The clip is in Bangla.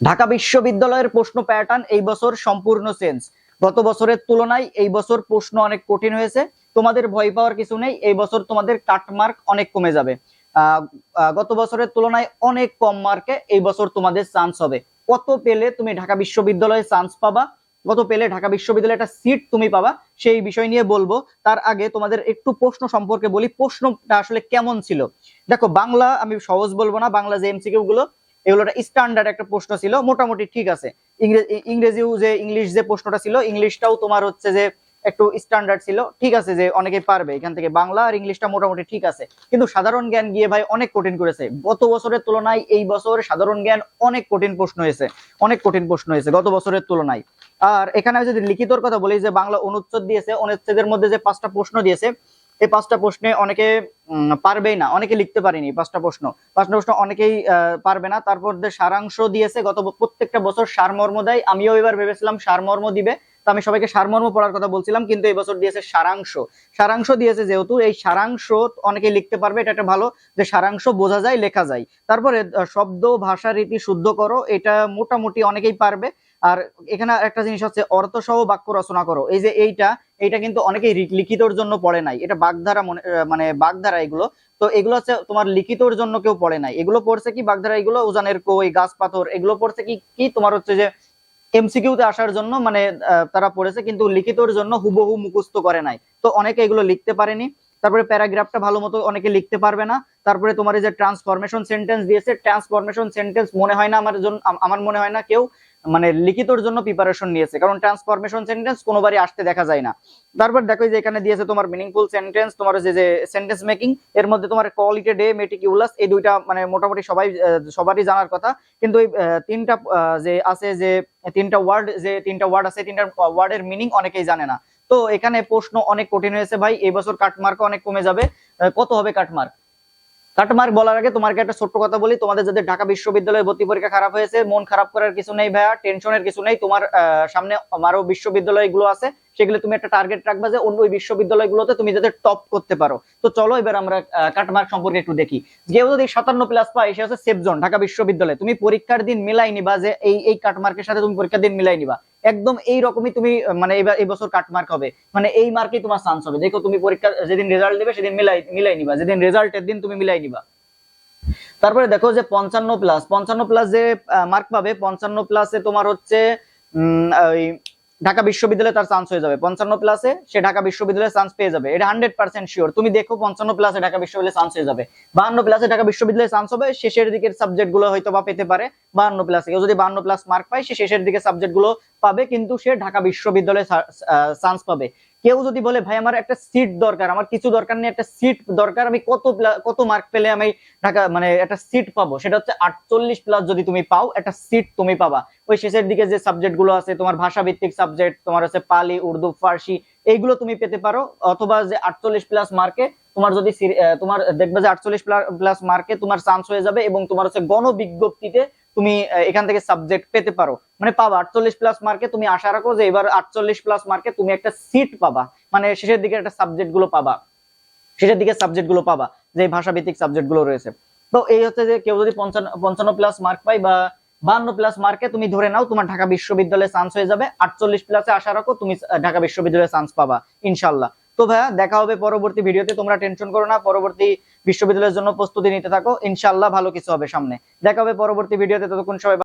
ঢাকা বিশ্ববিদ্যালয়ের প্রশ্ন প্যাটার্ন এই বছর সম্পূর্ণ চেঞ্জ। গত বছরের তুলনায় এই বছর প্রশ্ন অনেক কঠিন হয়েছে। তোমাদের ভয় পাওয়ার কিছু নেই, এই বছর তোমাদের কাটমার্ক অনেক কমে যাবে। গত বছরের তুলনায় অনেক কম মার্কে এই বছর তোমাদের চান্স হবে। কত পেলে তুমি ঢাকা বিশ্ববিদ্যালয়ে চান্স পাবা, কত পেলে ঢাকা বিশ্ববিদ্যালয়ে একটা সিট তুমি পাবা, সেই বিষয় নিয়ে বলবো। তার আগে তোমাদের একটু প্রশ্ন সম্পর্কে বলি, প্রশ্নটা আসলে কেমন ছিল। দেখো, বাংলা আমি সহজ বলবো না, বাংলা যে এমসিকিউ গুলো এগুলো স্ট্যান্ডার্ড একটা প্রশ্ন ছিল, মোটামুটি ঠিক আছে। ইংরেজিও যে ইংলিশ যে প্রশ্নটা ছিল, ইংলিশটাও তোমার হচ্ছে যে একটু স্ট্যান্ডার্ড ছিল, ঠিক আছে, যে অনেকে পারবে এখান থেকে। বাংলা আর ইংলিশটা মোটামুটি ঠিক আছে, কিন্তু সাধারণ জ্ঞান গিয়ে ভাই অনেক কঠিন করেছে। গত বছরের তুলনায় এই বছর সাধারণ জ্ঞান অনেক কঠিন প্রশ্ন হয়েছে, অনেক কঠিন প্রশ্ন হয়েছে গত বছরের তুলনায়। আর এখানে যদি লিখিতর কথা বলি, যে বাংলা অনুচ্ছেদ দিয়েছে, অনুচ্ছেদের মধ্যে যে 5টা প্রশ্ন দিয়েছে, এই 5টা প্রশ্নে অনেকে পারবেই না, অনেকে লিখতে পারেনি। 5টা প্রশ্ন অনেকেই পারবে না। তারপর সারাংশ দিয়েছে, গত প্রত্যেকটা বছর সারমর্ম দেয়, আমিও এবার ভেবেছিলাম সারমর্ম দিবে, তো আমি সবাইকে সারমর্ম পড়ার কথা বলছিলাম, কিন্তু এই বছর দিয়েছে সারাংশ। সারাংশ দিয়েছে যেহেতু, এই সারাংশ অনেকে লিখতে পারবে, এটা একটা ভালো যে সারাংশ বোঝা যায়, লেখা যায়। তারপরে শব্দ ভাষা রীতি শুদ্ধ করো, এটা মোটামুটি অনেকেই পারবে। আর এখানে একটা জিনিস হচ্ছে অর্থ সহ বাক্য রচনা করো, এই যে এইটা কিন্তু অনেকেই লিখিতর জন্য পড়ে নাই, এটা বাগধারা মানে বাগধারা এগুলো। তো এগুলো হচ্ছে তোমার লিখিতর জন্য কেউ পড়ে নাই, এগুলো পড়ছে কি বাগধারা, এগুলো উজানের কই, গাছ পাথর, এগুলো পড়ছে কি কি তোমার হচ্ছে যে এমসিকিউতে আসার জন্য, মানে তারা পড়েছে, কিন্তু লিখিতর জন্য হুবহু মুখস্থ করে নাই। তো অনেকে এগুলো লিখতে পারেনি। তারপরে প্যারাগ্রাফটা ভালো মতো অনেকে লিখতে পারবে না। তারপরে তোমার এই যে ট্রান্সফরমেশন সেন্টেন্স দিয়েছে, ট্রান্সফরমেশন সেন্টেন্স মনে হয় না আমার মনে হয় না কেউ মানে লিখিতর জন্য প্রিপারেশন নিয়েছে, কারণ ট্রান্সফরমেশন সেন্টেন্স কোনোবারই আসতে দেখা যায় না। তারপর দেখো যে এখানে দিয়েছে তোমার মিনিংফুল সেন্টেন্স, তোমার যে সেন্টেন্স মেকিং, এর মধ্যে তোমার কোয়ালিটেড, মেটিকিউলাস, এই দুইটা মানে মোটামুটি সবারই জানার কথা। কিন্তু এই তিনটা যে আছে, যে তিনটা ওয়ার্ড আছে, তিনটা ওয়ার্ডের মিনিং অনেকেই জানে না। তো এখানে প্রশ্ন অনেক কঠিন হয়েছে ভাই, এই বছর কাটমার্ক অনেক কমে যাবে। কত হবে কাটমার্ক? কাটমার্ক বলার আগে তোমাকে একটা ছোট্ট কথা বলি, তোমাদের যাদের ঢাকা বিশ্ববিদ্যালয়ে ভর্তি পরীক্ষা খারাপ হয়েছে, মন খারাপ করার কিছু নেই ভাইয়া, টেনশনের কিছু নেই। তোমার সামনে আরো বিশ্ববিদ্যালয়গুলো আছে, সেগুলো তুমি একটা টার্গেট রাখবা যে অন্য ওই বিশ্ববিদ্যালয়গুলোতে তুমি যাতে টপ করতে পারো। তো চলো এবার আমরা কাটমার্ক সম্পর্কে একটু দেখি। কেউ যদি 57+ পায়, সে হচ্ছে সেফ জোন। ঢাকা বিশ্ববিদ্যালয়ে তুমি পরীক্ষার দিন মিলাই নিবা, যে এই কাটমার্কের সাথে তুমি পরীক্ষার দিন মিলাই নিবা, একদম এই রকমই তুমি মানে এবার এই বছর কাটমার্ক হবে, মানে এই মার্কেই তোমার চান্স হবে। দেখো তুমি পরীক্ষা যেদিন রেজাল্ট দেবে সেদিন মিলাই নিবা, যেদিন রেজাল্টের দিন তুমি মিলাই নিবা। তারপরে দেখো যে 55+ যে মার্ক পাবে, 55+এ তোমার হচ্ছে ওই ঢাকা বিশ্ববিদ্যালয়ে তার চান্স হয়ে যাবে। 55+এ সে ঢাকা বিশ্ববিদ্যালয়ে চান্স পেয়ে যাবে, এটা 100% শিওর। তুমি দেখো 55+এ ঢাকা বিশ্ববিদ্যালয়ে চান্স হয়ে যাবে। 52+এ ঢাকা বিশ্ববিদ্যালয়ে চান্স হবে, শেষের দিকের সাবজেক্ট গুলো হয়তো বা পেতে পারে। 52+এ কেউ যদি 52+ মার্ক পায়, সে শেষের দিকে সাবজেক্ট গুলো পাবে, কিন্তু সে ঢাকা বিশ্ববিদ্যালয়ে চান্স পাবে। কেউ যদি বলে ভাই আমার একটা সিট দরকার, আমার কিছু দরকার নেই, একটা সিট দরকার, আমি কত মার্ক পেলে আমি ঢাকা মানে একটা সিট পাবো, সেটা হচ্ছে 48+ যদি তুমি পাও, একটা সিট তুমি পাবা। ওই শেষের দিকে যে সাবজেক্ট গুলো আছে, তোমার ভাষা ভিত্তিক সাবজেক্ট, তোমার হচ্ছে পালি, উর্দু, ফার্সি, এইগুলো তুমি পেতে পারো। অথবা যে 48+ মার্কে তোমার যদি তোমার দেখবে যে 48+ মার্কে তোমার চান্স হয়ে যাবে, এবং তোমার হচ্ছে গণবিজ্ঞপ্তিতে তুমি এখান থেকে সাবজেক্ট পেতে পারো, মানে পাবা। 48+ মার্কে তুমি আশা রাখো যে এবার 48+ মার্কে তুমি একটা সিট পাবা, মানে শেষের দিকে একটা সাবজেক্ট গুলো পাবা, শেষের দিকে সাবজেক্ট গুলো পাবা, যে ভাষা ভিত্তিক সাবজেক্ট গুলো রয়েছে। তো এই হচ্ছে যে কেউ যদি 55+ মার্ক পাই বা 52+ মার্কে, তুমি ধরে নাও তোমার ঢাকা বিশ্ববিদ্যালয়ে চান্স হয়ে যাবে। 48+এ আশা রাখো তুমি ঢাকা বিশ্ববিদ্যালয়ে চান্স পাবা ইনশাল্লাহ। তো ভাইয়া দেখা হবে পরবর্তী ভিডিওতে, তোমরা টেনশন করো না, পরবর্তী বিশ্ববিদ্যালয়ের জন্য প্রস্তুতি নিতে থাকো, ইনশাল্লাহ ভালো কিছু হবে সামনে। দেখা হবে পরবর্তী ভিডিওতে, ততক্ষণ সবাই